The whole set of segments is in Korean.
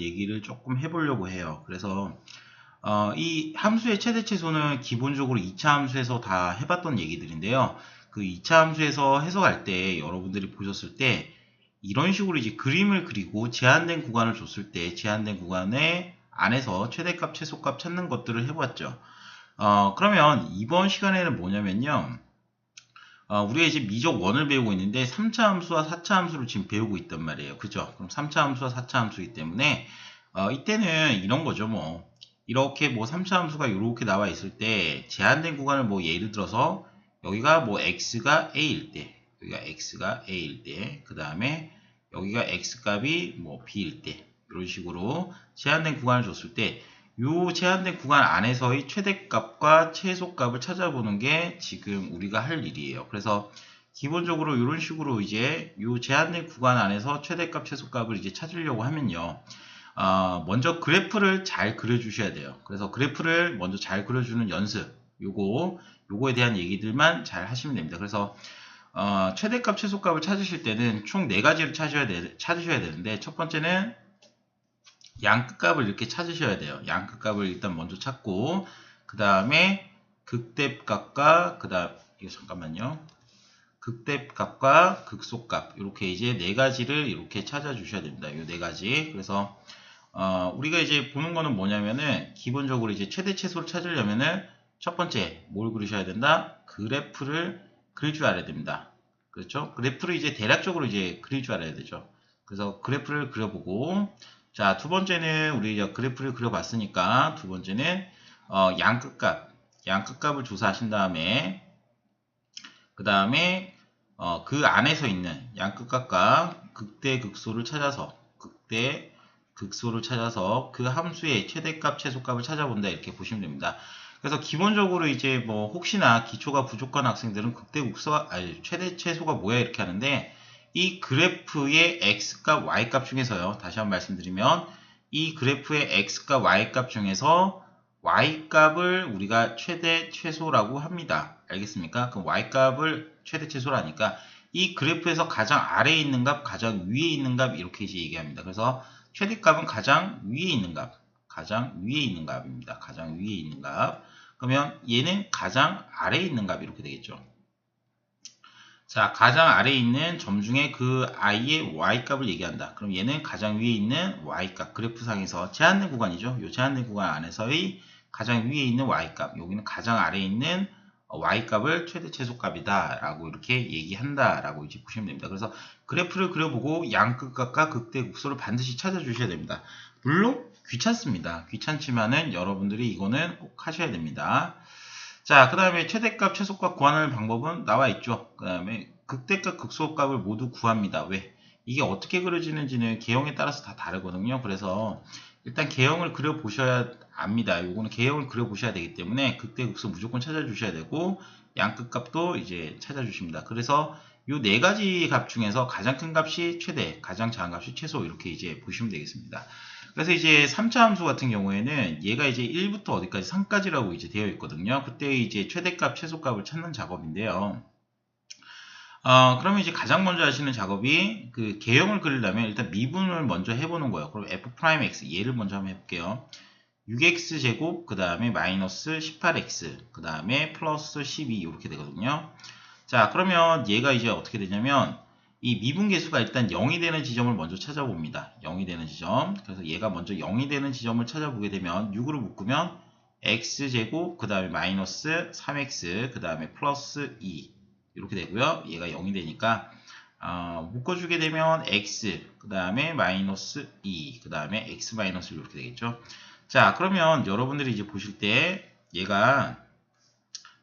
얘기를 조금 해보려고 해요. 그래서 이 함수의 최대 최소는 기본적으로 2차 함수에서 다 해봤던 얘기들인데요. 그 2차 함수에서 해석할 때 여러분들이 보셨을 때 이런 식으로 이제 그림을 그리고 제한된 구간을 줬을 때 제한된 구간의 안에서 최대값, 최소값 찾는 것들을 해봤죠. 그러면 이번 시간에는 뭐냐면요. 우리가 이제 미적 1을 배우고 있는데 3차 함수와 4차 함수를 지금 배우고 있단 말이에요. 그죠? 그럼 3차 함수와 4차 함수이기 때문에 이때는 이런 거죠. 뭐 이렇게 뭐 3차 함수가 이렇게 나와 있을 때 제한된 구간을 뭐 예를 들어서 여기가 뭐 x가 a일 때 여기가 x가 a일 때 그 다음에 여기가 x값이 뭐 b일 때 이런 식으로 제한된 구간을 줬을 때 요 제한된 구간 안에서의 최대값과 최소값을 찾아보는 게 지금 우리가 할 일이에요. 그래서 기본적으로 이런 식으로 이제 요 제한된 구간 안에서 최대값, 최소값을 이제 찾으려고 하면요. 먼저 그래프를 잘 그려주셔야 돼요. 그래서 그래프를 먼저 잘 그려주는 연습, 요거에 대한 얘기들만 잘 하시면 됩니다. 그래서 최대값, 최소값을 찾으실 때는 총 4가지를 찾으셔야 되는데 첫 번째는 양끝값을 이렇게 찾으셔야 돼요. 양끝값을 일단 먼저 찾고 그 다음에 극대값과 이거 잠깐만요. 극대값과 극소값 이렇게 이제 4가지를 이렇게 찾아주셔야 됩니다. 이 4가지. 그래서 우리가 이제 보는 거는 뭐냐면은 기본적으로 이제 최대 최소를 찾으려면은 첫 번째 뭘 그리셔야 된다? 그래프를 그릴 줄 알아야 됩니다. 그렇죠? 그래프를 이제 대략적으로 이제 그릴 줄 알아야 되죠. 그래서 그래프를 그려보고 자, 두 번째는 우리 그래프를 그려봤으니까 두 번째는 양끝값을 조사하신 다음에 그 다음에 그 안에서 있는 양끝값과 극대극소를 찾아서 그 함수의 최대값, 최소값을 찾아본다 이렇게 보시면 됩니다. 그래서 기본적으로 이제 뭐 혹시나 기초가 부족한 학생들은 극대극소가 최대 최소가 뭐야 이렇게 하는데 이 그래프의 x값, y값 중에서요. 다시 한번 말씀드리면 이 그래프의 x값, y값 중에서 y값을 우리가 최대 최소라고 합니다. 알겠습니까? 그럼 y값을 최대 최소라니까 이 그래프에서 가장 아래에 있는 값, 가장 위에 있는 값 이렇게 이제 얘기합니다. 그래서 최대값은 가장 위에 있는 값, 가장 위에 있는 값입니다. 가장 위에 있는 값. 그러면 얘는 가장 아래에 있는 값 이렇게 되겠죠. 자, 가장 아래에 있는 점 중에 그 i의 y값을 얘기한다. 그럼 얘는 가장 위에 있는 y값, 그래프상에서 제한된 구간이죠. 이 제한된 구간 안에서의 가장 위에 있는 y값, 여기는 가장 아래에 있는 y값을 최대 최소값이다 라고 이렇게 얘기한다 라고 이제 보시면 됩니다. 그래서 그래프를 그려보고 양끝값과 극대극소를 반드시 찾아주셔야 됩니다. 물론 귀찮습니다. 귀찮지만은 여러분들이 이거는 꼭 하셔야 됩니다. 자, 그 다음에 최대값, 최소값 구하는 방법은 나와 있죠. 그 다음에 극대값, 극소값을 모두 구합니다. 왜? 이게 어떻게 그려지는지는 개형에 따라서 다 다르거든요. 그래서 일단 개형을 그려보셔야 압니다. 요거는 개형을 그려보셔야 되기 때문에 극대, 극소 무조건 찾아주셔야 되고 양끝값도 이제 찾아주십니다. 그래서 요 4가지 값 중에서 가장 큰 값이 최대, 가장 작은 값이 최소 이렇게 이제 보시면 되겠습니다. 그래서 이제 3차 함수 같은 경우에는 얘가 이제 1부터 어디까지 3까지라고 이제 되어 있거든요. 그때 이제 최대값, 최소값을 찾는 작업인데요. 그러면 이제 가장 먼저 하시는 작업이 그 개형을 그리려면 일단 미분을 먼저 해보는 거예요. 그럼 f'x 얘를 먼저 한번 해볼게요. 6x제곱 그 다음에 마이너스 18x 그 다음에 플러스 12 이렇게 되거든요. 자, 그러면 얘가 이제 어떻게 되냐면 이 미분계수가 일단 0이 되는 지점을 먼저 찾아봅니다. 0이 되는 지점. 그래서 얘가 먼저 0이 되는 지점을 찾아보게 되면 6으로 묶으면 x제곱 그 다음에 마이너스 3x 그 다음에 플러스 2 이렇게 되고요. 얘가 0이 되니까 묶어주게 되면 x 그 다음에 마이너스 2 그 다음에 x 마이너스 이렇게 되겠죠. 자, 그러면 여러분들이 이제 보실 때 얘가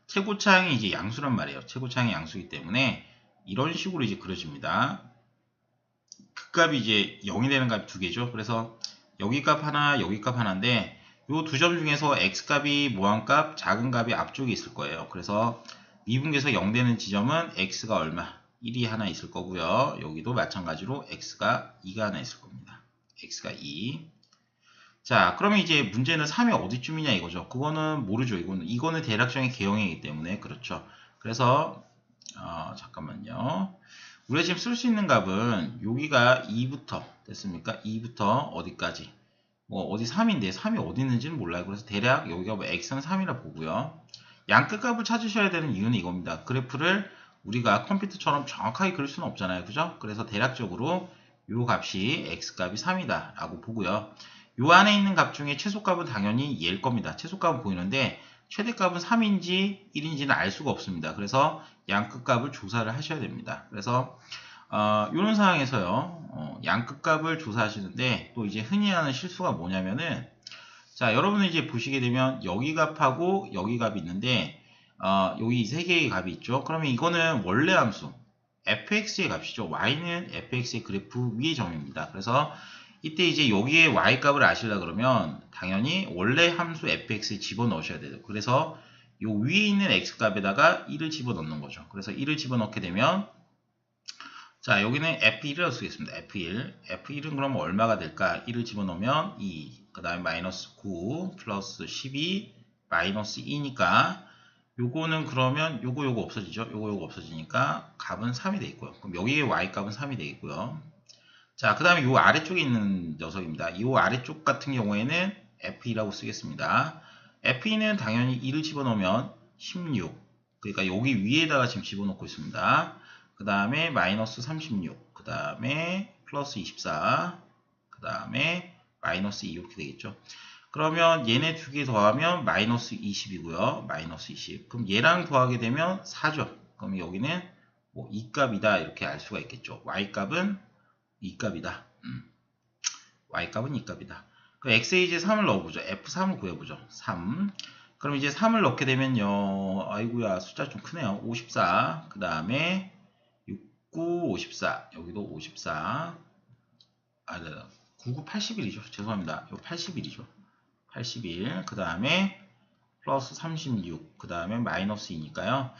최고차항이 이제 양수란 말이에요. 최고차항이 양수이기 때문에 이런 식으로 이제 그려집니다. 그 값이 이제 0이 되는 값이 두 개죠. 그래서 여기 값 하나, 여기 값 하나인데 이 두 점 중에서 x값이 무한 값, 작은 값이 앞쪽에 있을 거예요. 그래서 미분계에서 0 되는 지점은 x가 얼마? 1이 하나 있을 거고요. 여기도 마찬가지로 x가 2가 하나 있을 겁니다. x가 2. 자, 그러면 이제 문제는 3이 어디쯤이냐 이거죠. 그거는 모르죠. 이거는 대략적인 개형이기 때문에 그렇죠. 그래서 잠깐만요. 우리가 지금 쓸 수 있는 값은 여기가 2부터 됐습니까? 2부터 어디까지? 뭐 어디 3인데 3이 어디 있는지는 몰라요. 그래서 대략 여기가 뭐 x는 3이라 보고요. 양끝값을 찾으셔야 되는 이유는 이겁니다. 그래프를 우리가 컴퓨터처럼 정확하게 그릴 수는 없잖아요. 그죠? 그래서 대략적으로 요 값이 x값이 3이다 라고 보고요. 요 안에 있는 값 중에 최소값은 당연히 얘일 겁니다. 최소값은 보이는데 최대값은 3인지 1인지는 알 수가 없습니다. 그래서 양끝값을 조사를 하셔야 됩니다. 그래서 이런 상황에서요, 양끝값을 조사하시는데 또 이제 흔히 하는 실수가 뭐냐면은, 자, 여러분은 이제 보시게 되면 여기 값하고 여기 값이 있는데, 여기 세 개의 값이 있죠. 그러면 이거는 원래 함수 fx의 값이죠. y는 fx의 그래프 위의 점입니다. 그래서 이때 이제 여기에 y 값을 아시려 그러면 당연히 원래 함수 fx에 집어넣으셔야 돼요. 그래서 요 위에 있는 x 값에다가 1을 집어넣는 거죠. 그래서 1을 집어넣게 되면, 자, 여기는 F1이라고 쓰겠습니다. F1. F1은 그럼 얼마가 될까? 1을 집어넣으면 2, 그 다음에 마이너스 9, 플러스 12, 마이너스 2니까, 요거는 그러면 요거 없어지죠? 요거 없어지니까 값은 3이 되겠고요. 그럼 여기에 y 값은 3이 되겠고요. 자, 그 다음에 요 아래쪽에 있는 녀석입니다. 요 아래쪽 같은 경우에는 F2라고 쓰겠습니다. F2는 당연히 2를 집어넣으면 16. 그러니까 여기 위에다가 지금 집어넣고 있습니다. 그 다음에 마이너스 36, 그 다음에 플러스 24, 그 다음에 마이너스 2 이렇게 되겠죠. 그러면 얘네 두 개 더하면 마이너스 20이고요. 마이너스 20. 그럼 얘랑 더하게 되면 4죠. 그럼 여기는 뭐 2값이다 이렇게 알 수가 있겠죠. y값은 2값이다. y값은 2값이다. 그럼 x에 이제 3을 넣어보죠. f3을 구해보죠. 3. 그럼 이제 3을 넣게 되면요. 아이고야, 숫자 좀 크네요. 54. 그 다음에 9, 54. 여기도 54. 99, 81이죠. 죄송합니다. 이거 81이죠. 81. 그 다음에 플러스 36. 그 다음에 마이너스 2니까요.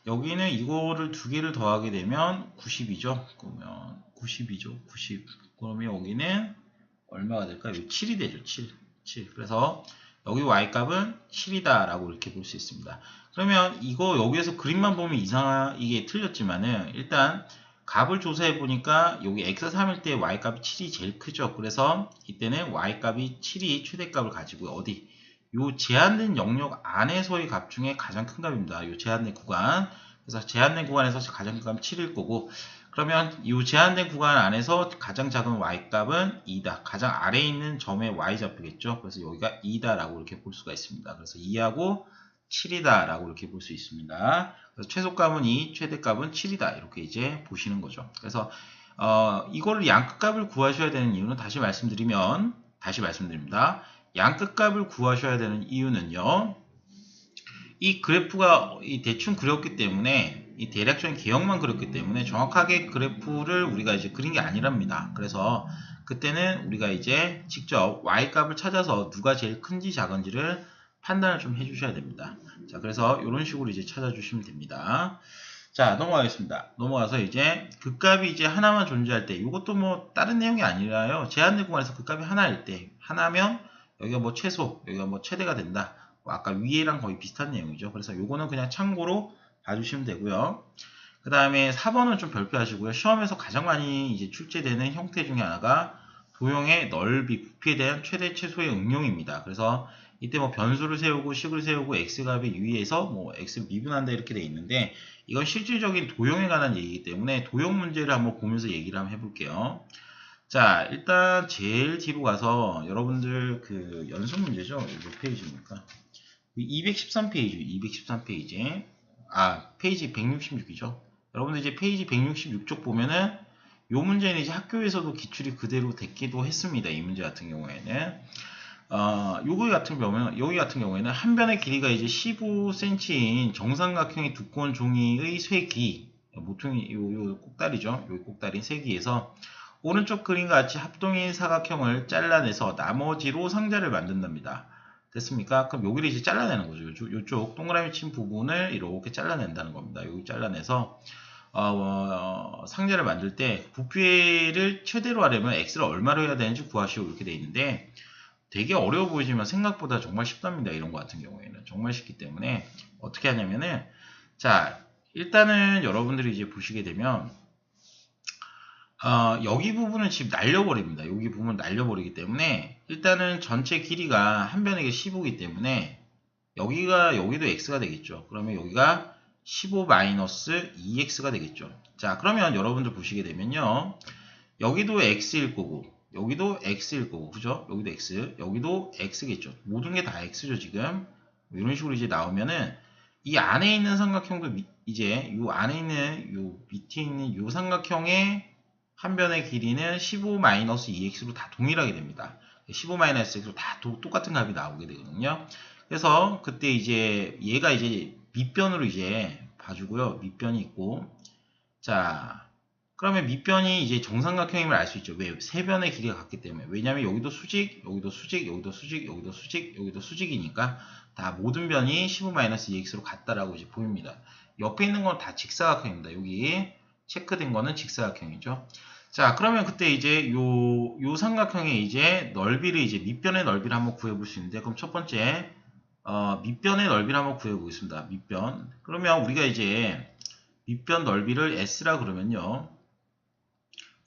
여기는 이거를 두 개를 더하게 되면 90이죠. 그러면 90이죠. 90. 그러면 여기는 얼마가 될까요? 7이 되죠. 7. 그래서 여기 y값은 7이다 라고 이렇게 볼 수 있습니다. 그러면 이거 여기에서 그림만 보면 이게 틀렸지만은 일단 값을 조사해 보니까 여기 x3일 때 y값이 7이 제일 크죠. 그래서 이때는 y값이 7이 최대값을 가지고요. 어디? 요 제한된 영역 안에서의 값 중에 가장 큰 값입니다. 요 제한된 구간. 그래서 제한된 구간에서 가장 큰 값은 7일 거고, 그러면 이 제한된 구간 안에서 가장 작은 y값은 2다. 가장 아래에 있는 점의 y좌표겠죠. 그래서 여기가 2다 라고 이렇게 볼 수가 있습니다. 그래서 2하고 7이다 라고 이렇게 볼 수 있습니다. 그래서 최소값은 2, 최대값은 7이다. 이렇게 이제 보시는 거죠. 그래서 이거를 양끝값을 구하셔야 되는 이유는 다시 말씀드립니다. 양끝값을 구하셔야 되는 이유는요. 이 그래프가 대충 그렸기 때문에, 이 대략적인 개형만 그렸기 때문에 정확하게 그래프를 우리가 이제 그린 게 아니랍니다. 그래서 그때는 우리가 이제 직접 y값을 찾아서 누가 제일 큰지 작은지를 판단을 좀 해주셔야 됩니다. 자, 그래서 이런 식으로 이제 찾아주시면 됩니다. 자, 넘어가겠습니다. 넘어가서 이제 그 값이 이제 하나만 존재할 때, 이것도 뭐 다른 내용이 아니라요. 제한된 구간에서 그 값이 하나일 때, 하나면 여기가 뭐 최소, 여기가 뭐 최대가 된다. 뭐 아까 위에랑 거의 비슷한 내용이죠. 그래서 요거는 그냥 참고로 봐주시면 되고요. 그 다음에 4번은 좀 별표하시고요. 시험에서 가장 많이 이제 출제되는 형태 중에 하나가 도형의 넓이, 부피에 대한 최대 최소의 응용입니다. 그래서 이때 뭐 변수를 세우고 식을 세우고 x값에 유의해서 뭐 x 미분한다 이렇게 돼 있는데, 이건 실질적인 도형에 관한 얘기이기 때문에 도형 문제를 한번 보면서 얘기를 한번 해볼게요. 자, 일단 제일 뒤로 가서 여러분들 그 연습 문제죠. 몇 페이지입니까? 213페이지, 213페이지. 페이지 166이죠. 여러분들 이제 페이지 166쪽 보면은 요 문제는 이제 학교에서도 기출이 그대로 됐기도 했습니다. 이 문제 같은 경우에는. 여기 같은 경우에는 한 변의 길이가 이제 15cm인 정삼각형의 두꺼운 종이의 쇠기, 모퉁이, 요 꼭다리죠. 요 꼭다리 쇠기에서 오른쪽 그림과 같이 합동인 사각형을 잘라내서 나머지로 상자를 만든답니다. 됐습니까? 그럼 여기를 이제 잘라내는 거죠. 요쪽 동그라미 친 부분을 이렇게 잘라낸다는 겁니다. 여기 잘라내서 상자를 만들 때 부피를 최대로 하려면 x를 얼마로 해야 되는지 구하시오 이렇게 돼 있는데, 되게 어려워 보이지만 생각보다 정말 쉽답니다. 이런 거 같은 경우에는 정말 쉽기 때문에 어떻게 하냐면은, 자, 일단은 여러분들이 이제 보시게 되면 여기 부분은 지금 날려버립니다. 여기 부분 날려버리기 때문에 일단은 전체 길이가 한 변에게 15이기 때문에 여기도 x가 되겠죠. 그러면 여기가 15-2x가 되겠죠. 자, 그러면 여러분들 보시게 되면요. 여기도 x일 거고 여기도 x일 거고 그죠? 여기도 x, 여기도 x겠죠. 모든 게 다 x죠 지금. 이런 식으로 이제 나오면은 이 안에 있는 삼각형도 이제 요 안에 있는 요 밑에 있는 요 삼각형의 한 변의 길이는 15-2x로 다 동일하게 됩니다. 15-x로 다 똑같은 값이 나오게 되거든요. 그래서 그때 이제 얘가 이제 밑변으로 이제 봐주고요. 밑변이 있고 자 그러면 밑변이 이제 정삼각형임을 알 수 있죠. 왜? 세 변의 길이가 같기 때문에. 왜냐면 여기도 수직, 여기도 수직, 여기도 수직, 여기도 수직, 여기도 수직이니까 다 모든 변이 15-2x로 같다라고 이제 보입니다. 옆에 있는 건 다 직사각형입니다. 여기 체크된 거는 직사각형이죠. 자, 그러면 그때 이제 요 삼각형의 이제 넓이를 이제 밑변의 넓이를 한번 구해볼 수 있는데, 그럼 첫 번째, 밑변의 넓이를 한번 구해보겠습니다. 밑변. 그러면 우리가 이제 밑변 넓이를 S라 그러면요.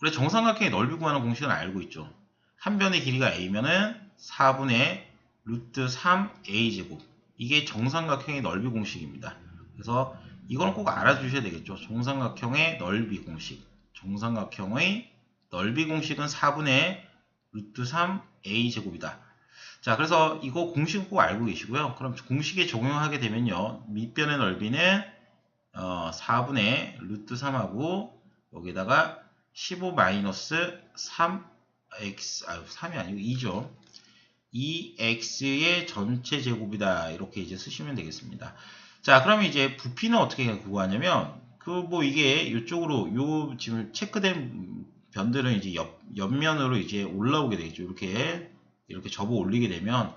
우리 정삼각형의 넓이 구하는 공식은 알고 있죠. 한 변의 길이가 A면은 4분의 루트 3A제곱. 이게 정삼각형의 넓이 공식입니다. 그래서 이건 꼭 알아주셔야 되겠죠. 정삼각형의 넓이 공식. 정삼각형의 넓이 공식은 4분의 루트 3A제곱이다. 자, 그래서 이거 공식 꼭 알고 계시고요. 그럼 공식에 적용하게 되면요. 밑변의 넓이는 4분의 루트 3하고 여기다가 15-3x 3이 아니고 2죠. 2x의 전체 제곱이다. 이렇게 이제 쓰시면 되겠습니다. 자, 그러면 이제 부피는 어떻게 구하냐면 뭐 이게 이쪽으로 요 지금 체크된 변들은 이제 옆면으로 이제 올라오게 되겠죠. 이렇게 접어 올리게 되면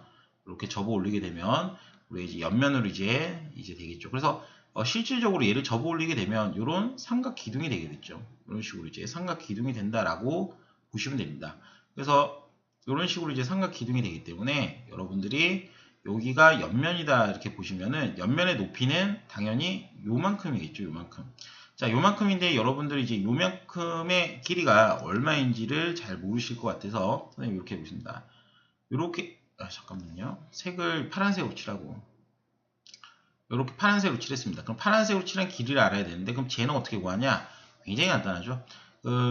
우리 이제 옆면으로 이제 되겠죠. 그래서 실질적으로 얘를 접어 올리게 되면 이런 삼각 기둥이 되게 됐죠. 이런 식으로 이제 삼각 기둥이 된다라고 보시면 됩니다. 그래서 이런 식으로 이제 삼각 기둥이 되기 때문에 여러분들이 여기가 옆면이다 이렇게 보시면은 옆면의 높이는 당연히 요만큼이겠죠. 요만큼. 자, 요만큼인데 여러분들이 이제 요만큼의 길이가 얼마인지를 잘 모르실 것 같아서 선생님 이렇게 해보겠습니다. 이렇게 잠깐만요. 색을 파란색으로 칠하고 이렇게 파란색으로 칠했습니다. 그럼 파란색으로 칠한 길이를 알아야 되는데 그럼 쟤는 어떻게 구하냐? 굉장히 간단하죠.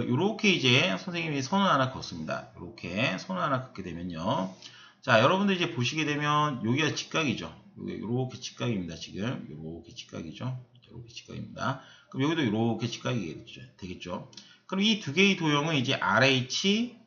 이렇게 이제 선생님이 선을 하나 긋습니다. 이렇게 선을 하나 긋게 되면요. 자, 여러분들 이제 보시게 되면 여기가 직각이죠. 이렇게 직각입니다. 지금 이렇게 직각이죠. 이렇게 직각입니다. 그럼 여기도 이렇게 직각이 되겠죠. 그럼 이 두 개의 도형은 이제 RH,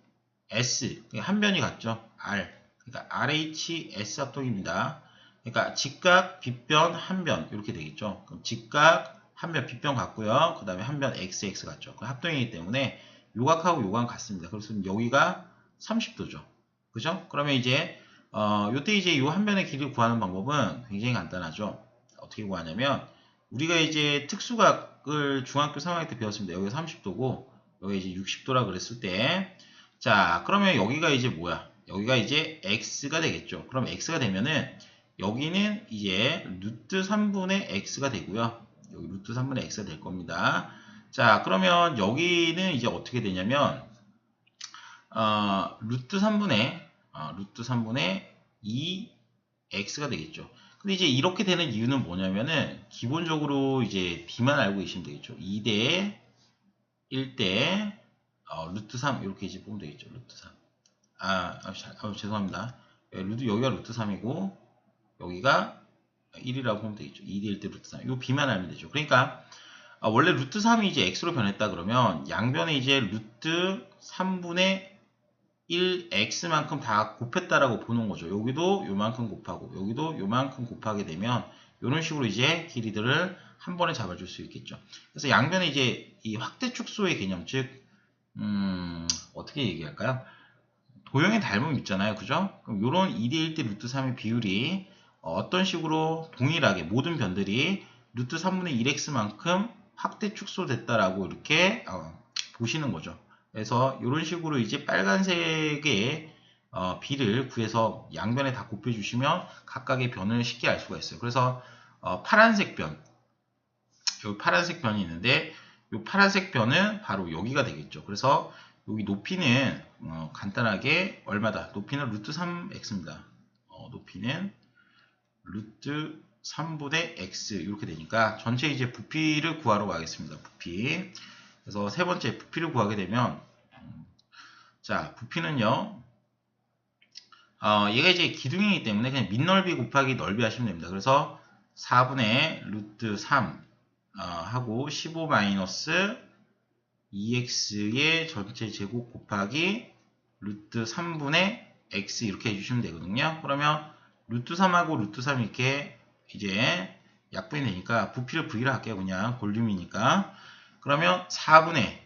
S 한 변이 같죠. R 그러니까 RHS 합동입니다. 그러니까 직각, 빗변, 한 변 이렇게 되겠죠. 그럼 직각, 한 변, 빗변 같고요. 그 다음에 한 변 XX 같죠. 그 합동이기 때문에 요각하고 요각 같습니다. 그래서 여기가 30도죠. 그죠? 그러면 이제 요때 이제 요 한 변의 길이를 구하는 방법은 굉장히 간단하죠. 어떻게 구하냐면 우리가 이제 특수각을 중학교 3학년 때 배웠습니다. 여기가 30도고 여기 이제 60도라 그랬을 때 자, 그러면 여기가 이제 뭐야? 여기가 이제 x가 되겠죠. 그럼 x가 되면은 여기는 이제 루트 3분의 x가 되고요. 여기 루트 3분의 x가 될 겁니다. 자, 그러면 여기는 이제 어떻게 되냐면 루트 3분의 2x가 되겠죠. 근데 이제 이렇게 되는 이유는 뭐냐면은 기본적으로 이제 b만 알고 계시면 되겠죠. 2대 1대 루트 3 이렇게 이제 보면 되겠죠. 루트 3. 죄송합니다. 여기가 루트 3이고 여기가 1이라고 보면 되겠죠. 2대 1대 루트 3. 이 b만 알면 되죠. 그러니까 원래 루트 3이 이제 x로 변했다 그러면 양변에 이제 루트 3분의 1x만큼 다 곱했다라고 보는 거죠. 여기도 요만큼 곱하고 여기도 요만큼 곱하게 되면 이런 식으로 이제 길이들을 한 번에 잡아줄 수 있겠죠. 그래서 양변에 이제 이 확대 축소의 개념, 즉 어떻게 얘기할까요? 도형의 닮음 있잖아요. 그죠? 그럼 요런 2대 1대 루트 3의 비율이 어떤 식으로 동일하게 모든 변들이 루트 3분의 1x만큼 확대 축소됐다라고 이렇게 보시는 거죠. 그래서 이런 식으로 이제 빨간색의 비를 구해서 양변에 다 곱해주시면 각각의 변을 쉽게 알 수가 있어요. 그래서 파란색 변, 여기 파란색 변이 있는데 요 파란색 변은 바로 여기가 되겠죠. 그래서 여기 높이는 간단하게 얼마다? 높이는 루트 3x입니다. 높이는 루트 3분의 x 이렇게 되니까 전체 이제 부피를 구하러 가겠습니다. 부피. 그래서 세 번째 부피를 구하게 되면 자 부피는요. 얘가 이제 기둥이기 때문에 그냥 밑넓이 곱하기 넓이 하시면 됩니다. 그래서 4분의 루트 3 하고 15 마이너스 2x의 전체 제곱 곱하기 루트 3분의 x 이렇게 해주시면 되거든요. 그러면 루트 3하고 루트 3 이렇게 이제 약분이 되니까 부피를 v라 할게요. 그냥 볼륨이니까. 그러면 4분의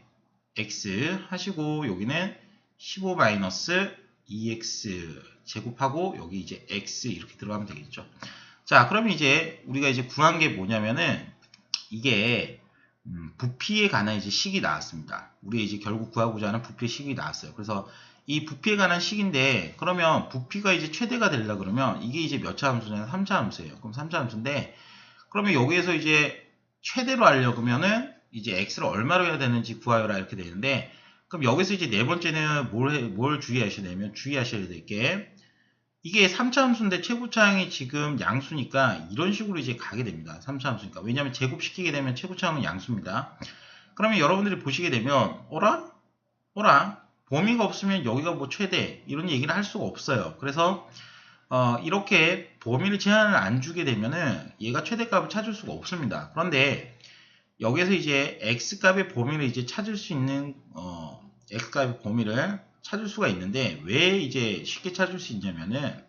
x 하시고 여기는 15 마이너스 2x 제곱하고 여기 이제 x 이렇게 들어가면 되겠죠. 자, 그러면 이제 우리가 이제 구한 게 뭐냐면은 이게 부피에 관한 이제 식이 나왔습니다. 우리 이제 결국 구하고자 하는 부피의 식이 나왔어요. 그래서 이 부피에 관한 식인데 그러면 부피가 이제 최대가 되려 그러면 이게 이제 몇 차 함수냐면 3차 함수예요. 그럼 3차 함수인데 그러면 여기에서 이제 최대로 하려면은 이제 x를 얼마로 해야 되는지 구하여라 이렇게 되는데 그럼 여기서 이제 네 번째는 뭘 주의하셔야 되냐면 주의하셔야 될 게 이게 3차 함수인데 최고차항이 지금 양수니까 이런 식으로 이제 가게 됩니다. 3차 함수니까. 왜냐하면 제곱시키게 되면 최고차항은 양수입니다. 그러면 여러분들이 보시게 되면 어라? 범위가 없으면 여기가 뭐 최대 이런 얘기를 할 수가 없어요. 그래서 이렇게 범위를 제한을 안 주게 되면은 얘가 최대값을 찾을 수가 없습니다. 그런데 여기서 이제 x값의 범위를 이제 찾을 수 있는 x값의 범위를 찾을 수가 있는데 왜 이제 쉽게 찾을 수 있냐면은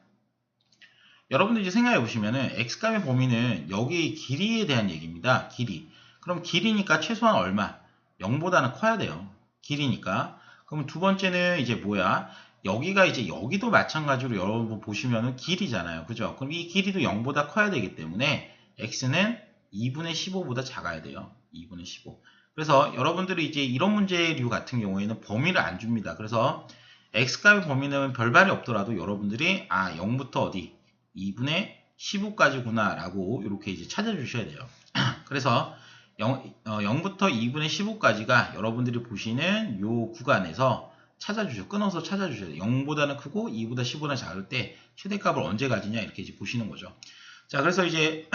여러분들 이제 생각해 보시면은 x값의 범위는 여기 길이에 대한 얘기입니다. 길이. 그럼 길이니까 최소한 얼마? 0보다는 커야 돼요. 길이니까. 그럼 두 번째는 이제 뭐야? 여기가 이제 여기도 마찬가지로 여러분 보시면은 길이잖아요. 그죠? 그럼 이 길이도 0보다 커야 되기 때문에 x는 2분의 15보다 작아야 돼요. 2분의 15. 그래서 여러분들이 이제 이런 문제류 같은 경우에는 범위를 안 줍니다. 그래서 x값의 범위는 별발이 없더라도 여러분들이 0부터 어디 2분의 15까지구나 라고 이렇게 이제 찾아주셔야 돼요. 그래서 0부터 2분의 15까지가 여러분들이 보시는 요 구간에서 끊어서 찾아주셔야 돼요. 0보다는 크고 2보다 15보다 작을 때 최대값을 언제 가지냐 이렇게 이제 보시는 거죠. 자, 그래서 이제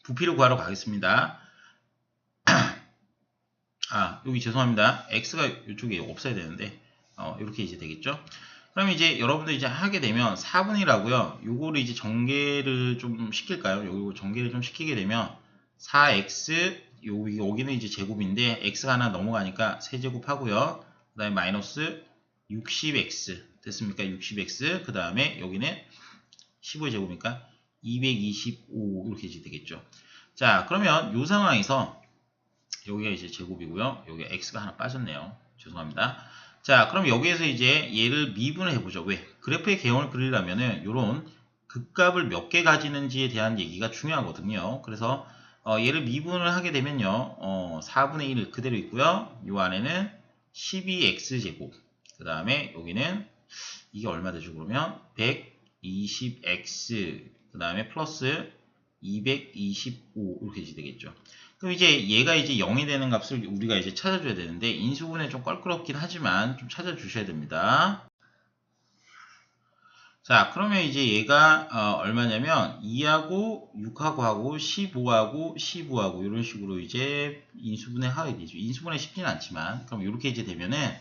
부피를 구하러 가겠습니다. 여기 죄송합니다. x가 이쪽에 없어야 되는데 이렇게 이제 되겠죠. 그럼 이제 여러분들 이제 하게 되면 4분이라고요. 요거를 이제 전개를 좀 시킬까요? 요거 전개를 좀 시키게 되면 4x 여기는 이제 제곱인데 x가 하나 넘어가니까 세제곱 하고요. 그 다음에 마이너스 60x 됐습니까? 60x 그 다음에 여기는 15의 제곱이니까 225 이렇게 이제 되겠죠. 자, 그러면 요 상황에서 여기가 이제 제곱이고요. 여기 x가 하나 빠졌네요. 죄송합니다. 자, 그럼 여기에서 이제 얘를 미분을 해보죠. 왜? 그래프의 개형을 그리려면은 요런 극값을 몇 개 가지는지에 대한 얘기가 중요하거든요. 그래서 얘를 미분을 하게 되면요. 4분의 1 그대로 있고요. 요 안에는 12x제곱 그 다음에 여기는 이게 얼마 되죠? 그러면 120x 그 다음에 플러스 225 이렇게 되겠죠. 그럼 이제 얘가 이제 0이 되는 값을 우리가 이제 찾아줘야 되는데 인수분해 좀 껄끄럽긴 하지만 좀 찾아주셔야 됩니다. 자, 그러면 이제 얘가 얼마냐면 2하고 6하고 하고 15하고 15하고 이런 식으로 이제 인수분해 하게 되죠. 인수분해 쉽지는 않지만 그럼 이렇게 이제 되면은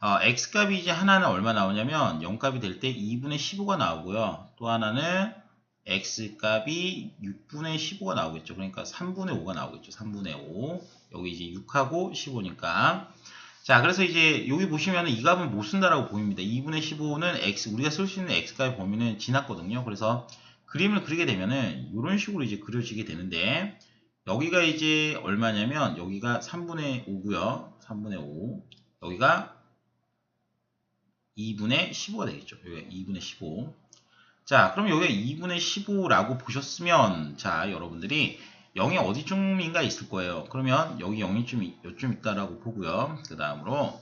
x값이 이제 하나는 얼마 나오냐면 0값이 될 때 2분의 15가 나오고요. 또 하나는 x값이 6분의 15가 나오겠죠. 그러니까 3분의 5가 나오겠죠. 3분의 5. 여기 이제 6하고 15니까. 자, 그래서 이제 여기 보시면은 이 값은 못 쓴다라고 보입니다. 2분의 15는 x, 우리가 쓸 수 있는 x값의 범위는 지났거든요. 그래서 그림을 그리게 되면은 이런 식으로 이제 그려지게 되는데 여기가 이제 얼마냐면 여기가 3분의 5고요. 3분의 5. 여기가 2분의 15가 되겠죠. 여기가 2분의 15. 자, 그럼 여기가 2분의 15라고 보셨으면, 자, 여러분들이 0이 어디쯤인가 있을 거예요. 그러면 여기 0이 요쯤 있다라고 보고요. 그 다음으로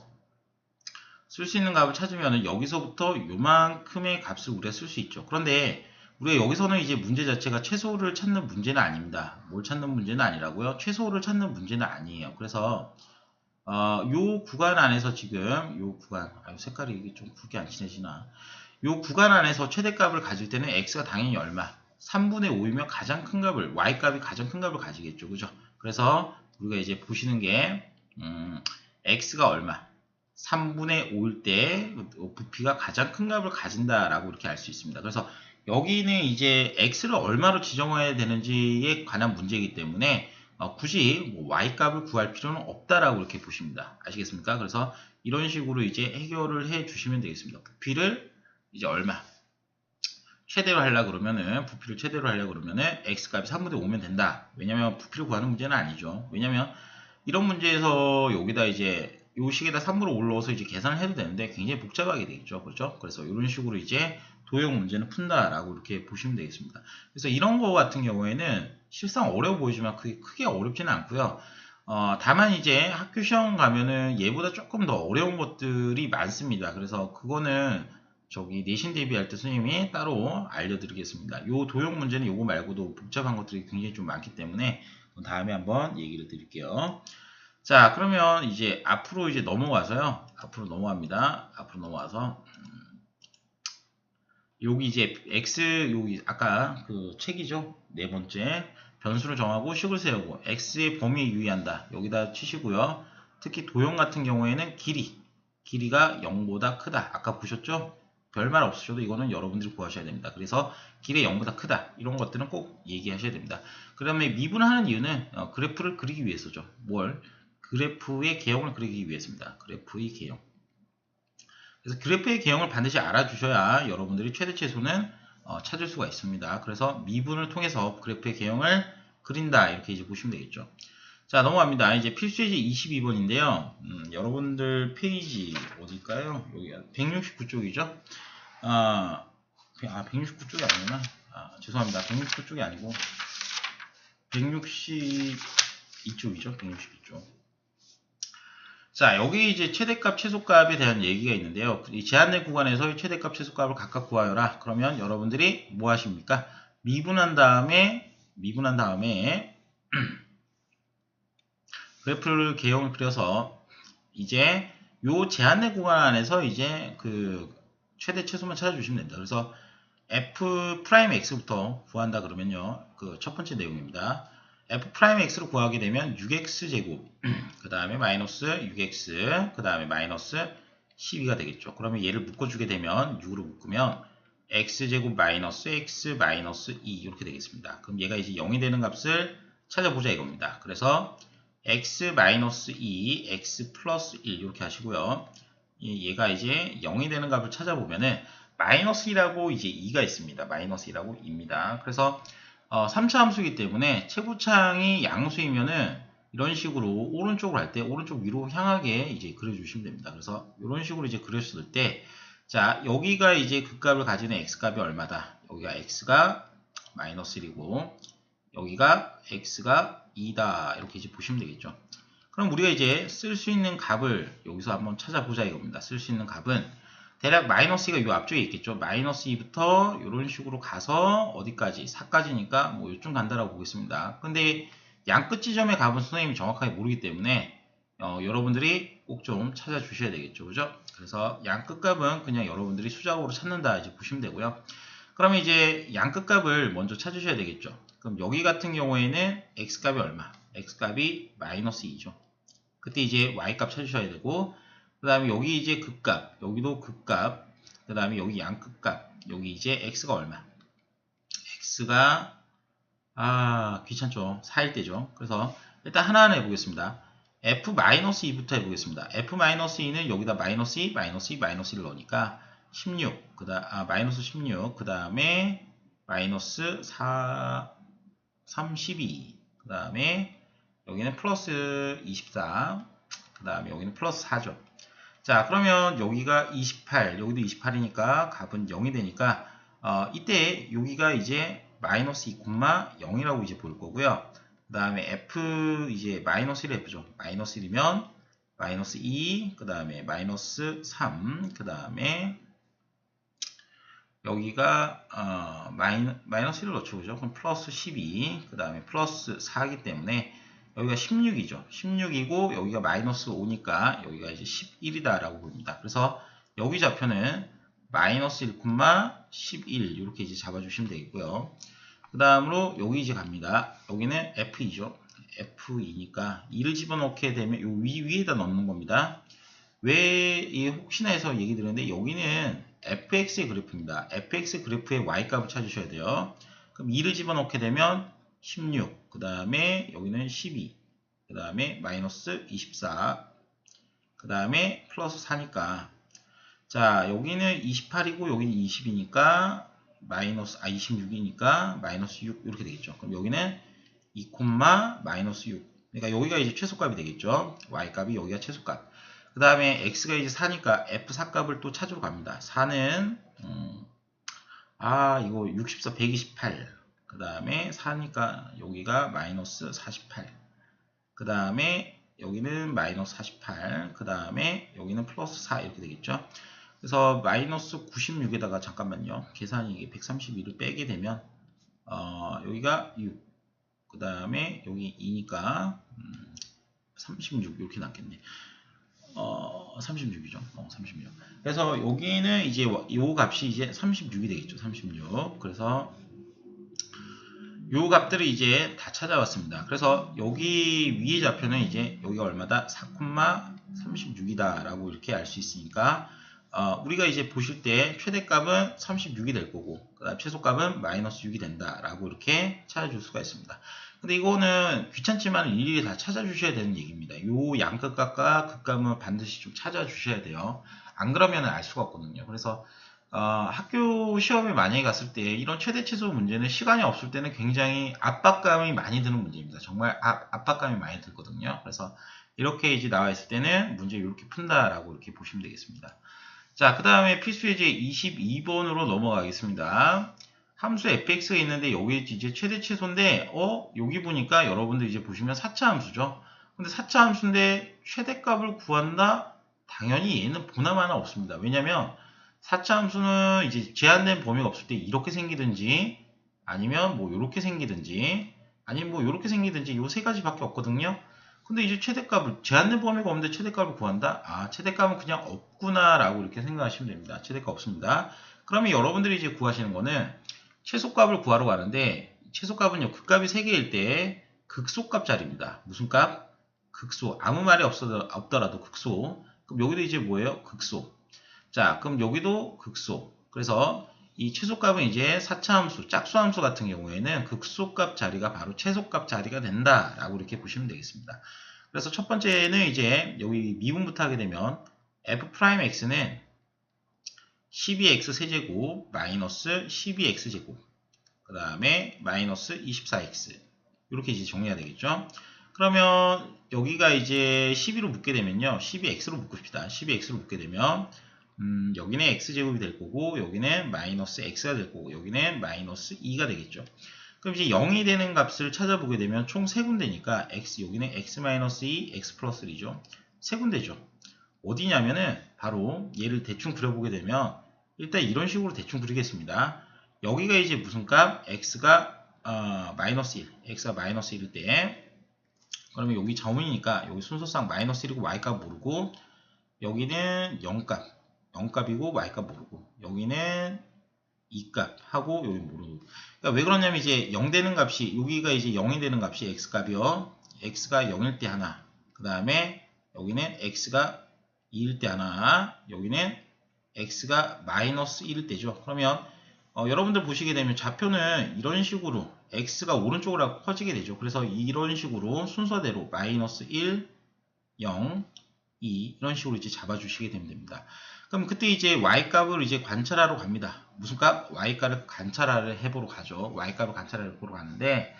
쓸 수 있는 값을 찾으면 여기서부터 요만큼의 값을 우리가 쓸 수 있죠. 그런데 우리가 여기서는 이제 문제 자체가 최소를 찾는 문제는 아닙니다. 뭘 찾는 문제는 아니라고요? 최소를 찾는 문제는 아니에요. 그래서 요 구간 안에서 지금 요 구간, 색깔이 이게 좀 굵게 안 칠해지나? 요 구간 안에서 최대값을 가질 때는 x가 당연히 얼마? 3분의 5이면 가장 큰 값을, y값이 가장 큰 값을 가지겠죠. 그죠? 그래서 우리가 이제 보시는 게 x가 얼마? 3분의 5일 때 부피가 가장 큰 값을 가진다라고 이렇게 알 수 있습니다. 그래서 여기는 이제 x를 얼마로 지정해야 되는지에 관한 문제이기 때문에 굳이 뭐 y값을 구할 필요는 없다라고 이렇게 보십니다. 아시겠습니까? 그래서 이런 식으로 이제 해결을 해 주시면 되겠습니다. 부피를 이제 얼마? 최대로 하려고 그러면은, 부피를 최대로 하려고 그러면은 x값이 3분의 5면 된다. 왜냐면 부피를 구하는 문제는 아니죠. 왜냐면 이런 문제에서 여기다 이제 요 식에다 3으로 올라와서 이제 계산을 해도 되는데 굉장히 복잡하게 되겠죠. 그렇죠? 그래서 이런 식으로 이제 도형 문제는 푼다라고 이렇게 보시면 되겠습니다. 그래서 이런 거 같은 경우에는 실상 어려워 보이지만 크게 어렵지는 않고요. 다만 이제 학교 시험 가면은 얘보다 조금 더 어려운 것들이 많습니다. 그래서 그거는 저기 내신 대비할 때 선생님이 따로 알려드리겠습니다. 요 도형 문제는 요거 말고도 복잡한 것들이 굉장히 좀 많기 때문에 다음에 한번 얘기를 드릴게요. 자, 그러면 이제 앞으로 이제 넘어와서요. 앞으로 넘어갑니다. 앞으로 넘어와서 여기 이제 x 여기 아까 그 책이죠. 네 번째 변수를 정하고 식을 세우고 x의 범위에 유의한다. 여기다 치시고요. 특히 도형 같은 경우에는 길이가 0보다 크다. 아까 보셨죠? 별말 없으셔도 이거는 여러분들이 구하셔야 됩니다. 그래서 길이 0보다 크다. 이런 것들은 꼭 얘기하셔야 됩니다. 그 다음에 미분하는 이유는 그래프를 그리기 위해서죠. 뭘? 그래프의 개형을 그리기 위해서입니다. 그래프의 개형. 그래서 그래프의 개형을 반드시 알아주셔야 여러분들이 최대최소는 찾을 수가 있습니다. 그래서 미분을 통해서 그래프의 개형을 그린다. 이렇게 이제 보시면 되겠죠. 자, 넘어갑니다. 이제 필수예제 22번인데요. 여러분들 페이지 어딜까요? 여기 169쪽이죠. 169쪽이 아니구나. 죄송합니다. 169쪽이 아니고 162쪽이죠. 162쪽. 자, 여기 이제 최대값, 최소값에 대한 얘기가 있는데요. 이 제한내 구간에서 최대값, 최소값을 각각 구하여라. 그러면 여러분들이 뭐 하십니까? 미분한 다음에 그래프를 개형을 그려서 이제 요 제한내 구간 안에서 이제 그 최대 최소만 찾아주시면 됩니다. 그래서 f'x부터 구한다 그러면요. 그 첫 번째 내용입니다. f'x를 구하게 되면 6x제곱 그 다음에 마이너스 6x 그 다음에 마이너스 12가 되겠죠. 그러면 얘를 묶어주게 되면 6으로 묶으면 x제곱 마이너스 x 마이너스 2 이렇게 되겠습니다. 그럼 얘가 이제 0이 되는 값을 찾아보자 이겁니다. 그래서 x 마이너스 2 x 플러스 1 이렇게 하시고요. 얘가 이제 0이 되는 값을 찾아보면은 마이너스 2라고 이제 2가 있습니다. 마이너스 2라고 2입니다. 그래서 3차 함수이기 때문에 최고창이 양수이면은 이런 식으로 오른쪽으로 할 때 오른쪽 위로 향하게 이제 그려주시면 됩니다. 그래서 이런 식으로 이제 그렸을 때, 자, 여기가 이제 그 값을 가지는 x값이 얼마다? 여기가 x가 마이너스 1이고, 여기가 x가 2다. 이렇게 이제 보시면 되겠죠. 그럼 우리가 이제 쓸 수 있는 값을 여기서 한번 찾아보자 이겁니다. 쓸 수 있는 값은 대략 마이너스 2가 이 앞쪽에 있겠죠. 마이너스 2부터 이런 식으로 가서 어디까지? 4까지니까 뭐 요쯤 간다라고 보겠습니다. 근데 양끝 지점의 값은 선생님이 정확하게 모르기 때문에 여러분들이 꼭 좀 찾아주셔야 되겠죠. 그죠? 그래서 양끝 값은 그냥 여러분들이 수작업으로 찾는다 이제 보시면 되고요. 그러면 이제 양끝 값을 먼저 찾으셔야 되겠죠. 그럼 여기 같은 경우에는 x값이 얼마? x값이 마이너스 2죠. 그때 이제 y값 찾으셔야 되고, 그 다음에 여기 이제 극값, 여기도 극값, 그 다음에 여기 양극값, 여기 이제 x가 얼마? x가 귀찮죠. 4일 때죠. 그래서 일단 하나하나 해보겠습니다. f-2부터 해보겠습니다. f-2는 여기다 마이너스 2, 마이너스 2, 마이너스 1을 넣으니까 16, 마이너스 16, 그 다음에 마이너스 32, 그 다음에 여기는 플러스 24, 그 다음에 여기는 플러스 4죠. 자, 그러면 여기가 28, 여기도 28이니까 값은 0이 되니까 이때 여기가 이제 마이너스 2,0이라고 이제 볼 거고요. 그 다음에 f 이제 마이너스 1을 해보죠. 마이너스 1이면 마이너스 2, 그 다음에 마이너스 3, 그 다음에 여기가 마이너스 1을 넣죠. 그죠? 그럼 플러스 12, 그 다음에 플러스 4이기 때문에 여기가 16이죠. 16이고 여기가 마이너스 5니까 여기가 이제 11이다 라고 봅니다. 그래서 여기 좌표는 마이너스 1, 11 이렇게 이제 잡아주시면 되겠고요. 그 다음으로 여기 이제 갑니다. 여기는 F2죠. F2니까 2를 집어넣게 되면 요 위에다 넣는 겁니다. 왜 이 혹시나 해서 얘기 드렸는데 여기는 fx의 그래프입니다. fx 그래프의 y값을 찾으셔야 돼요. 그럼 2를 집어넣게 되면 16, 그 다음에 여기는 12, 그 다음에 마이너스 24, 그 다음에 플러스 4니까 자 여기는 28이고 여기는 20이니까 마이너스 26이니까 마이너스 6 이렇게 되겠죠. 그럼 여기는 2, 마이너스 6. 그러니까 여기가 이제 최소값이 되겠죠. y값이 여기가 최소값. 그 다음에 x가 이제 4니까 f4 값을 또 찾으러 갑니다. 4는 이거 64, 128. 그 다음에 4니까 여기가 마이너스 48. 그 다음에 여기는 마이너스 48. 그 다음에 여기는 플러스 4 이렇게 되겠죠. 그래서 마이너스 96에다가 잠깐만요. 계산이 이게 132를 빼게 되면 여기가 6. 그 다음에 여기 2니까 36 이렇게 남겠네. 36이죠. 36. 그래서 여기는 이제 요 값이 이제 36이 되겠죠. 36. 그래서 요 값들을 이제 다 찾아왔습니다. 그래서 여기 위의 좌표는 이제 여기가 얼마다? 4,36이다 라고 이렇게 알 수 있으니까 우리가 이제 보실 때 최대값은 36이 될 거고 그 다음 최소값은 마이너스 6이 된다 라고 이렇게 찾아줄 수가 있습니다. 근데 이거는 귀찮지만 일일이 다 찾아주셔야 되는 얘기입니다. 요 양극값과 극값은 반드시 좀 찾아주셔야 돼요. 안 그러면 알 수가 없거든요. 그래서 학교 시험에 만약에 갔을 때 이런 최대 최소 문제는 시간이 없을 때는 굉장히 압박감이 많이 드는 문제입니다. 정말 압박감이 많이 들거든요. 그래서 이렇게 이제 나와 있을 때는 문제 이렇게 푼다라고 이렇게 보시면 되겠습니다. 자, 그 다음에 필수 예제 22번으로 넘어가겠습니다. 함수 fx가 있는데 여기 이제 최대 최소인데 여기 보니까 여러분들 이제 보시면 4차 함수죠. 근데 4차 함수인데 최대값을 구한다? 당연히 얘는 보나마나 없습니다. 왜냐면 4차 함수는 이제 제한된 범위가 없을 때 이렇게 생기든지 아니면 뭐 이렇게 생기든지 아니면 뭐 이렇게 생기든지 요 세 가지밖에 없거든요. 근데 이제 최대값을 제한된 범위가 없는데 최대값을 구한다? 최대값은 그냥 없구나 라고 이렇게 생각하시면 됩니다. 최대값 없습니다. 그러면 여러분들이 이제 구하시는 거는 최소값을 구하러 가는데 최소값은요 극값이 3개일 때 극소값 자리입니다. 무슨 값? 극소. 아무 말이 없더라도 극소. 그럼 여기도 이제 뭐예요? 극소. 자, 그럼 여기도 극소. 그래서 이 최소값은 이제 4차 함수, 짝수 함수 같은 경우에는 극소값 자리가 바로 최소값 자리가 된다라고 이렇게 보시면 되겠습니다. 그래서 첫 번째는 이제 여기 미분부터 하게 되면 f'x는 12x 세제곱 마이너스 12x제곱 그 다음에 마이너스 24x 이렇게 이제 정리가 되겠죠. 그러면 여기가 이제 12로 묶게 되면요. 12x로 묶읍시다. 12x로 묶게 되면 여기는 x제곱이 될 거고 여기는 마이너스 x가 될 거고 여기는 마이너스 2가 되겠죠. 그럼 이제 0이 되는 값을 찾아보게 되면 총 3군데니까 x 여기는 x-2, x 플러스 1이죠. 3군데죠. 어디냐면은 바로 얘를 대충 그려보게 되면 일단 이런 식으로 대충 그리겠습니다. 여기가 이제 무슨 값? x가 마이너스 1, x가 마이너스 1일 때 그러면 여기 점이니까 여기 순서상 마이너스 1이고 y값 모르고 여기는 0값 0값이고 y값 모르고 여기는 2값 하고 여기 모르고 그러니까 왜 그러냐면 이제 0 되는 값이 여기가 이제 0이 되는 값이 x값이요. x가 0일 때 하나 그 다음에 여기는 x가 2일 때 하나 여기는 x가 마이너스 1일 때죠. 그러면 여러분들 보시게 되면 좌표는 이런 식으로 x가 오른쪽으로 커지게 되죠. 그래서 이런 식으로 순서대로 마이너스 1, 0, 2 이런 식으로 이제 잡아주시게 되면 됩니다. 그럼 그때 이제 y값을 이제 관찰하러 갑니다. 무슨 값? y값을 관찰을 해보러 가죠. y값을 관찰을 해보러 가는데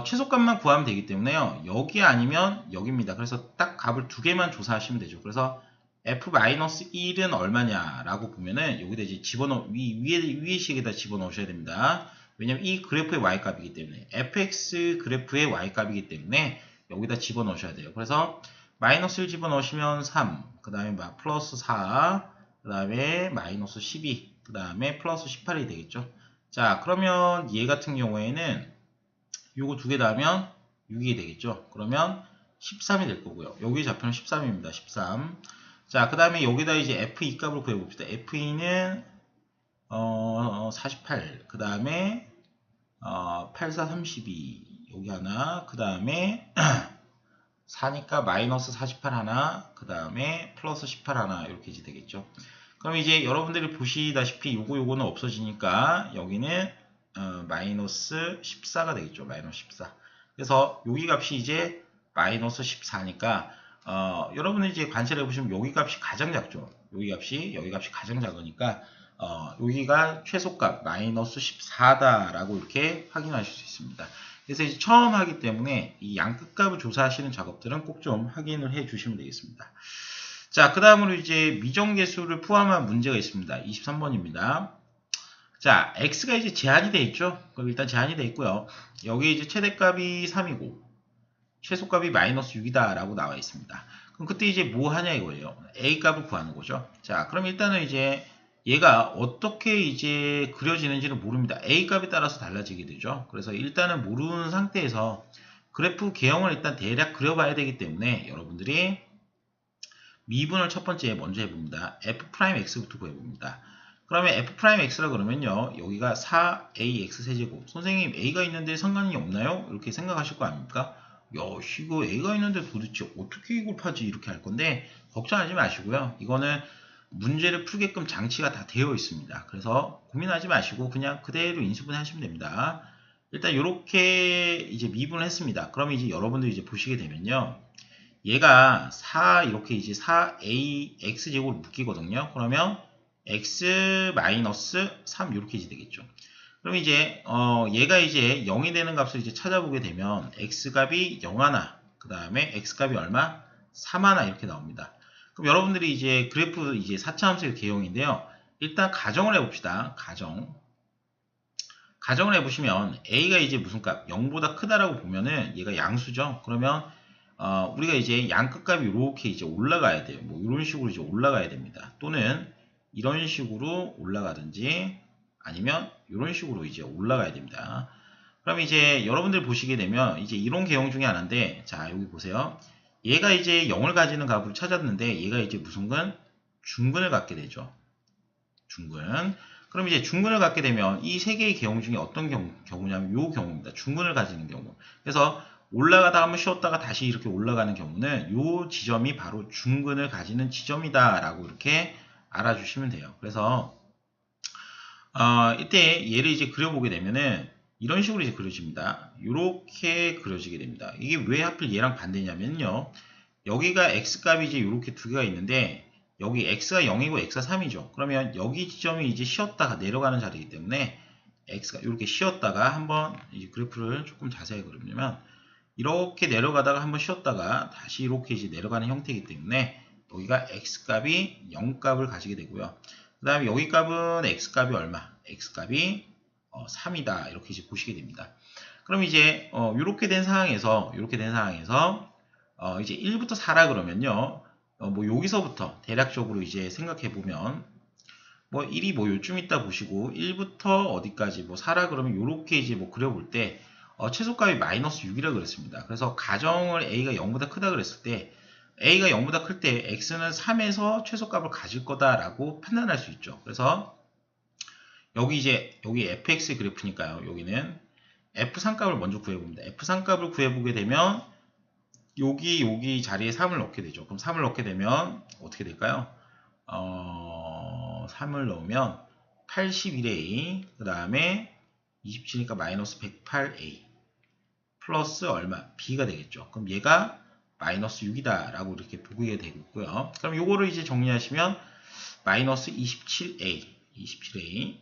최소값만 구하면 되기 때문에요. 여기 아니면 여기입니다. 그래서 딱 값을 두 개만 조사하시면 되죠. 그래서 f-1은 얼마냐라고 보면은 여기다 이제 위에 식에다 집어넣으셔야 됩니다. 왜냐면 이 그래프의 y값이기 때문에 fx 그래프의 y값이기 때문에 여기다 집어넣으셔야 돼요. 그래서 마이너스 1 집어넣으시면 3, 그 다음에 플러스 4, 그 다음에 마이너스 12, 그 다음에 플러스 18이 되겠죠. 자, 그러면 얘 같은 경우에는 요거 두 개 더하면 6이 되겠죠. 그러면 13이 될 거고요. 여기 좌표는 13입니다. 13. 자, 그 다음에 여기다 이제 F2 값을 구해봅시다. F2는 48. 그 다음에 84, 32. 여기 하나. 그 다음에 4니까 마이너스 48 하나. 그 다음에 플러스 18 하나. 이렇게 이제 되겠죠. 그럼 이제 여러분들이 보시다시피 요거는 없어지니까 여기는 마이너스 14가 되겠죠. 마이너스 14. 그래서 여기 값이 이제 마이너스 14니까 여러분이 이제 관찰해 보시면 여기 값이 가장 작죠. 여기 값이 가장 작으니까 여기가 최소값 마이너스 14다라고 이렇게 확인하실 수 있습니다. 그래서 이제 처음 하기 때문에 이 양끝값을 조사하시는 작업들은 꼭 좀 확인을 해 주시면 되겠습니다. 자, 그 다음으로 이제 미정계수를 포함한 문제가 있습니다. 23번입니다. 자, x가 이제 제한이 되어 있죠. 그럼 일단 제한이 되어 있고요. 여기 이제 최대값이 3이고 최소값이 마이너스 6이다 라고 나와 있습니다. 그럼 그때 이제 뭐 하냐 이거예요. a 값을 구하는 거죠. 자, 그럼 일단은 이제 얘가 어떻게 이제 그려지는지는 모릅니다. a 값에 따라서 달라지게 되죠. 그래서 일단은 모르는 상태에서 그래프 개형을 일단 대략 그려봐야 되기 때문에 여러분들이 미분을 첫 번째 먼저 해봅니다. f'x부터 구해봅니다. 그러면 f'x라 그러면요. 여기가 4ax 세제곱. 선생님 a가 있는데 상관이 없나요? 이렇게 생각하실 거 아닙니까? 야, 이거 a가 있는데 도대체 어떻게 이걸 파지? 이렇게 할 건데 걱정하지 마시고요. 이거는 문제를 풀게끔 장치가 다 되어 있습니다. 그래서 고민하지 마시고 그냥 그대로 인수분 하시면 됩니다. 일단 이렇게 이제 미분을 했습니다. 그러면 이제 여러분들이 이제 보시게 되면요. 얘가 4 이렇게 이제 4ax 제곱을 묶이거든요. 그러면 x-3 이렇게 이제 되겠죠. 그럼 이제 얘가 이제 0이 되는 값을 이제 찾아보게 되면 x값이 0 하나, 그 다음에 x값이 얼마? 3 하나 이렇게 나옵니다. 그럼 여러분들이 이제 그래프 이제 4차 함수의 개형인데요. 일단 가정을 해봅시다. 가정을 해보시면 a가 이제 무슨 값? 0보다 크다라고 보면은 얘가 양수죠. 그러면 우리가 이제 양끝값이 이렇게 이제 올라가야 돼요. 뭐 이런 식으로 이제 올라가야 됩니다. 또는 이런 식으로 올라가든지 아니면 이런 식으로 이제 올라가야 됩니다. 그럼 이제 여러분들 보시게 되면 이제 이런 개형 중에 하나인데, 자 여기 보세요. 얘가 이제 0을 가지는 값을 찾았는데 얘가 이제 무슨 근? 중근을 갖게 되죠. 중근. 그럼 이제 중근을 갖게 되면 이 세 개의 개형 중에 어떤 경우냐면 이 경우입니다. 중근을 가지는 경우. 그래서 올라가다가 한번 쉬었다가 다시 이렇게 올라가는 경우는 이 지점이 바로 중근을 가지는 지점이다 라고 이렇게 알아주시면 돼요. 그래서 이때 얘를 이제 그려보게 되면은 이런 식으로 이제 그려집니다. 이렇게 그려지게 됩니다. 이게 왜 하필 얘랑 반대냐면요. 여기가 x값이 이제 이렇게 두 개가 있는데 여기 x가 0이고 x가 3이죠. 그러면 여기 지점이 이제 쉬었다가 내려가는 자리이기 때문에 x가 이렇게 쉬었다가 한번 이제 그래프를 조금 자세히 그리면 이렇게 내려가다가 한번 쉬었다가 다시 이렇게 이제 내려가는 형태이기 때문에 여기가 x값이 0값을 가지게 되고요. 그 다음에 여기 값은 x값이 얼마? x값이 3이다. 이렇게 이제 보시게 됩니다. 그럼 이제 이렇게 된 상황에서 이제 1부터 4라 그러면요. 뭐 여기서부터 대략적으로 이제 생각해 보면 뭐 1이 뭐 요쯤 있다 보시고 1부터 어디까지 뭐 4라 그러면 이렇게 이제 뭐 그려볼 때 최소값이 마이너스 6이라 그랬습니다. 그래서 가정을 a가 0보다 크다 그랬을 때 a가 0보다 클 때 x는 3에서 최소값을 가질 거다라고 판단할 수 있죠. 그래서 여기 fx 그래프니까요. 여기는 f3 값을 먼저 구해봅니다. f3 값을 구해보게 되면 여기 자리에 3을 넣게 되죠. 그럼 3을 넣게 되면 어떻게 될까요? 3을 넣으면 81a 그 다음에 27이니까 마이너스 108a 플러스 얼마? b가 되겠죠. 그럼 얘가 마이너스 6이다 라고 이렇게 보게 되고요. 그럼 요거를 이제 정리하시면 마이너스 27a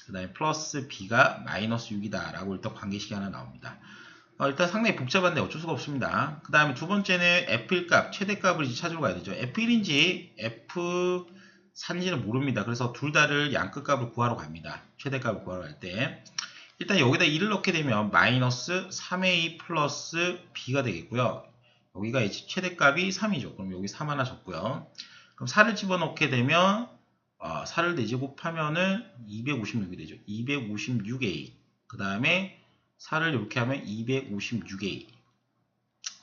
그 다음에 플러스 b가 마이너스 6이다 라고 일단 관계식이 하나 나옵니다. 일단 상당히 복잡한데 어쩔 수가 없습니다. 그 다음에 두 번째는 f1값, 최대값을 이제 찾으러 가야 되죠. f1인지 f4인지는 모릅니다. 그래서 둘 다를 양끝값을 구하러 갑니다. 최대값을 구하러 갈 때. 일단 여기다 1을 넣게 되면 마이너스 3a 플러스 b가 되겠고요. 여기가 이제 최대값이 3이죠. 그럼 여기 3 하나 적고요. 그럼 4를 집어넣게 되면 4를 대지 곱하면은 256이 되죠. 256A. 그 다음에 4를 이렇게 하면 256A.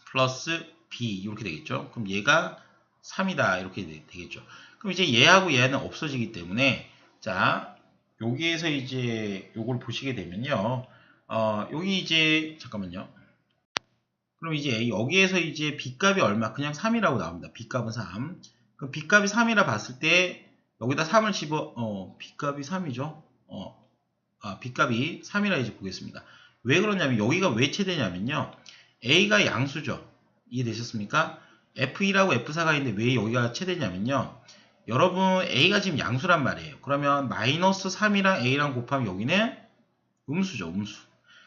플러스 B. 이렇게 되겠죠. 그럼 얘가 3이다. 이렇게 되겠죠. 그럼 이제 얘하고 얘는 없어지기 때문에, 자, 여기에서 이제 요걸 보시게 되면요. 여기 이제, 잠깐만요. 그럼 이제 여기에서 이제 B값이 얼마? 그냥 3이라고 나옵니다. B값은 3. 그럼 B값이 3이라 봤을 때, 여기다 3을 B값이 3이죠? B값이 3이라 이제 보겠습니다. 왜 그러냐면, 여기가 왜 최대냐면요. A가 양수죠. 이해되셨습니까? F2라고 F4가 있는데 왜 여기가 최대냐면요. 여러분, A가 지금 양수란 말이에요. 그러면 마이너스 3이랑 A랑 곱하면 여기는 음수죠, 음수.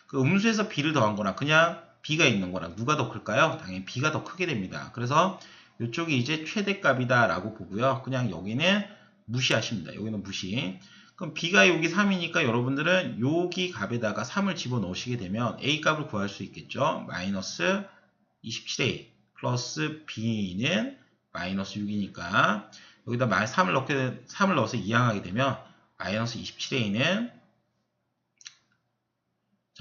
그 음수에서 B를 더한 거랑 그냥 B가 있는 거랑 누가 더 클까요? 당연히 B가 더 크게 됩니다. 그래서 이쪽이 이제 최대값이다 라고 보고요. 그냥 여기는 무시하십니다. 여기는 무시. 그럼 B가 여기 3이니까 여러분들은 여기 값에다가 3을 집어넣으시게 되면 A 값을 구할 수 있겠죠. 마이너스 27A 플러스 B는 마이너스 6이니까 여기다 3을 넣어서 이항하게 되면 마이너스 27A는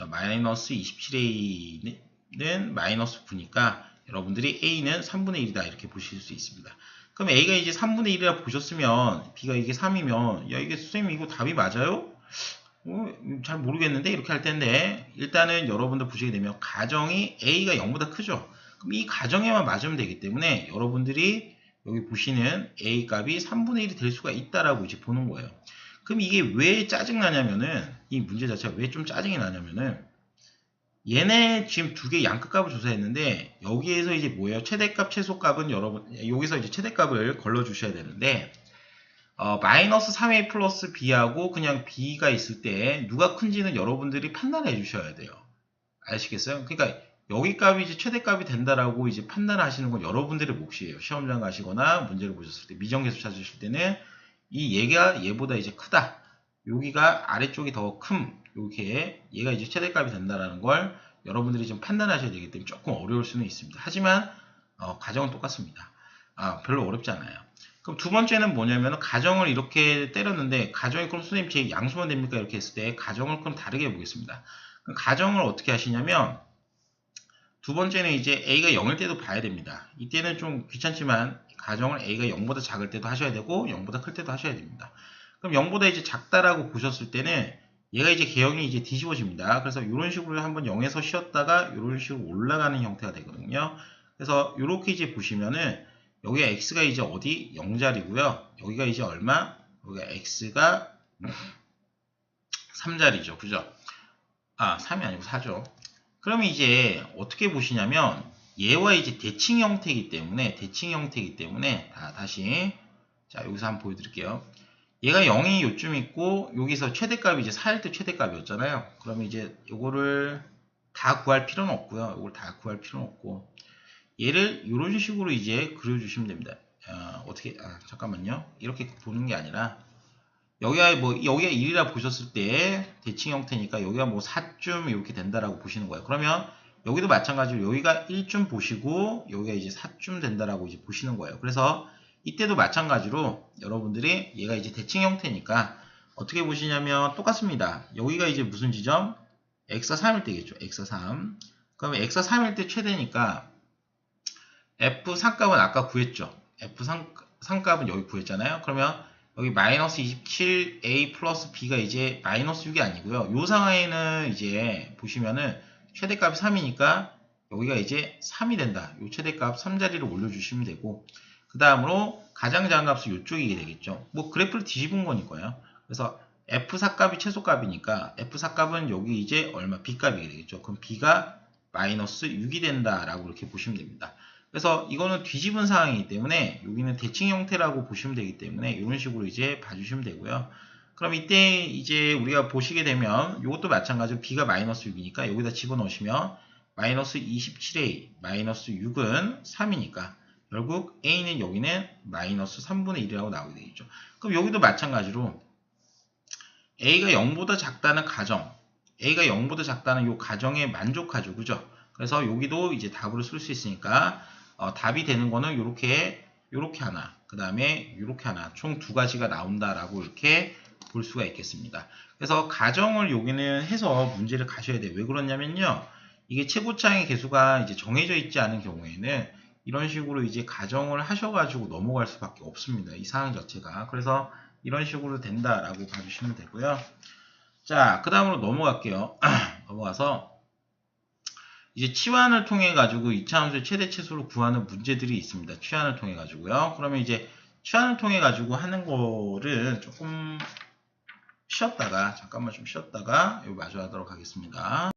마이너스 27A는 마이너스 9니까 여러분들이 A는 3분의 1이다 이렇게 보실 수 있습니다. 그럼 A가 이제 3분의 1이라 보셨으면 B가 이게 3이면 야 이게 선생님 이거 답이 맞아요? 잘 모르겠는데 이렇게 할 텐데 일단은 여러분들 보시게 되면 가정이 A가 0보다 크죠. 그럼 이 가정에만 맞으면 되기 때문에 여러분들이 여기 보시는 A 값이 3분의 1이 될 수가 있다라고 이제 보는 거예요. 그럼 이게 왜 짜증나냐면은 이 문제 자체가 왜 좀 짜증이 나냐면은 얘네 지금 두 개 양끝값을 조사했는데 여기에서 이제 뭐예요? 최대값 최소값은 여러분 여기서 이제 최대값을 걸러 주셔야 되는데 마이너스 3a 플러스 b하고 그냥 b가 있을 때 누가 큰지는 여러분들이 판단해 주셔야 돼요. 아시겠어요? 그러니까 여기 값이 이제 최대값이 된다라고 이제 판단하시는 건 여러분들의 몫이에요. 시험장 가시거나 문제를 보셨을 때 미정계수 찾으실 때는 이 얘가 얘보다 이제 크다. 여기가 아래쪽이 더 큼. 이렇게 얘가 이제 최대값이 된다라는 걸 여러분들이 좀 판단하셔야 되기 때문에 조금 어려울 수는 있습니다. 하지만 가정은 똑같습니다. 별로 어렵지 않아요. 그럼 두 번째는 뭐냐면 가정을 이렇게 때렸는데 가정이 그럼 선생님 제 양수만 됩니까? 이렇게 했을 때 가정을 그럼 다르게 해보겠습니다. 그럼 가정을 어떻게 하시냐면 두 번째는 이제 A가 0일 때도 봐야 됩니다. 이때는 좀 귀찮지만 가정을 A가 0보다 작을 때도 하셔야 되고 0보다 클 때도 하셔야 됩니다. 그럼 0보다 이제 작다라고 보셨을 때는 얘가 이제 개형이 이제 뒤집어집니다. 그래서 이런 식으로 한번 0에서 쉬었다가 이런 식으로 올라가는 형태가 되거든요. 그래서 이렇게 이제 보시면은 여기가 x가 이제 어디 0자리고요. 여기가 이제 얼마? 여기가 x가 3자리죠. 그죠? 3이 아니고 4죠. 그러면 이제 어떻게 보시냐면 얘와 이제 대칭 형태이기 때문에 다시 자 여기서 한번 보여드릴게요. 얘가 0이 요쯤 있고 여기서 최대값이 이제 4일 때 최대값이었잖아요. 그러면 이제 요거를 다 구할 필요는 없고요. 요걸 다 구할 필요는 없고 얘를 이런 식으로 이제 그려주시면 됩니다. 어떻게 잠깐만요. 이렇게 보는 게 아니라 여기가 1이라 보셨을 때 대칭 형태니까 여기가 뭐 4쯤 이렇게 된다라고 보시는 거예요. 그러면 여기도 마찬가지로 여기가 1쯤 보시고 여기가 이제 4쯤 된다라고 이제 보시는 거예요. 그래서 이때도 마찬가지로 여러분들이 얘가 이제 대칭 형태니까 어떻게 보시냐면 똑같습니다. 여기가 이제 무슨 지점? x가 3일 때겠죠. x가 3. 그러면 x가 3일 때 최대니까 f3값은 아까 구했죠. f3값은 여기 구했잖아요. 그러면 여기 마이너스 27a 플러스 b가 이제 마이너스 6이 아니고요. 이 상황에는 이제 보시면은 최대값이 3이니까 여기가 이제 3이 된다. 이 최대값 3자리를 올려주시면 되고 그 다음으로 가장 작은 값은 이쪽이 되겠죠. 뭐 그래프를 뒤집은 거니까요. 그래서 f4값이 최소값이니까 f4값은 여기 이제 얼마 b값이 되겠죠. 그럼 b가 마이너스 6이 된다라고 이렇게 보시면 됩니다. 그래서 이거는 뒤집은 상황이기 때문에 여기는 대칭 형태라고 보시면 되기 때문에 이런 식으로 이제 봐주시면 되고요. 그럼 이때 이제 우리가 보시게 되면 이것도 마찬가지로 b가 마이너스 6이니까 여기다 집어넣으시면 마이너스 27a 마이너스 6은 3이니까 결국 a는 여기는 마이너스 3분의 1이라고 나오게 되겠죠. 그럼 여기도 마찬가지로 a가 0보다 작다는 가정 a가 0보다 작다는 이 가정에 만족하죠. 그죠? 그래서 여기도 이제 답으로 쓸 수 있으니까 답이 되는 거는 요렇게 하나 그 다음에 이렇게 하나, 총 두 가지가 나온다라고 이렇게 볼 수가 있겠습니다. 그래서 가정을 여기는 해서 문제를 가셔야 돼요. 왜 그러냐면요. 이게 최고차항의 개수가 이제 정해져 있지 않은 경우에는 이런 식으로 이제 가정을 하셔가지고 넘어갈 수밖에 없습니다. 이 상황 자체가. 그래서 이런 식으로 된다라고 봐주시면 되고요. 자, 그 다음으로 넘어갈게요. 넘어가서 이제 치환을 통해 가지고 이차함수의 최대 최소를 구하는 문제들이 있습니다. 치환을 통해 가지고요. 그러면 이제 치환을 통해 가지고 하는 거를 조금 쉬었다가, 잠깐만 좀 쉬었다가 이거 마저 하도록 하겠습니다.